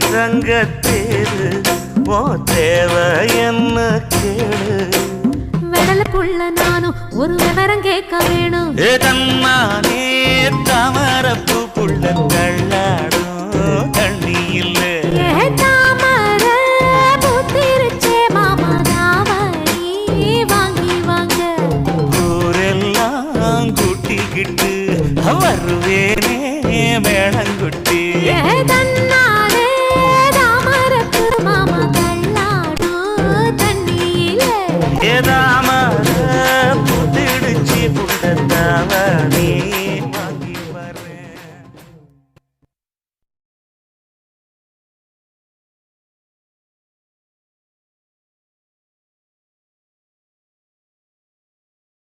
தங்கத்தேரு ஓ தேவை என்ன கேளு வெடலுக்குள்ள நானும் ஒரு விவரம் கேட்க வேணும் தன்னானே தாமரப்பு புள்ள தள்ளாடும் தண்ணி இல்ல தாமர பூத்திருச்சே மாமா தாவணி வாங்கி வாங்க ஊரெல்லாம் கூட்டிக்கிட்டு வருவேனே மேளங்குட்டி தன்னாலே தாமரப்பு மாமா தள்ளாடும் தண்ணியில ஏதாம புத்திடுச்சி புள்ள தாவணி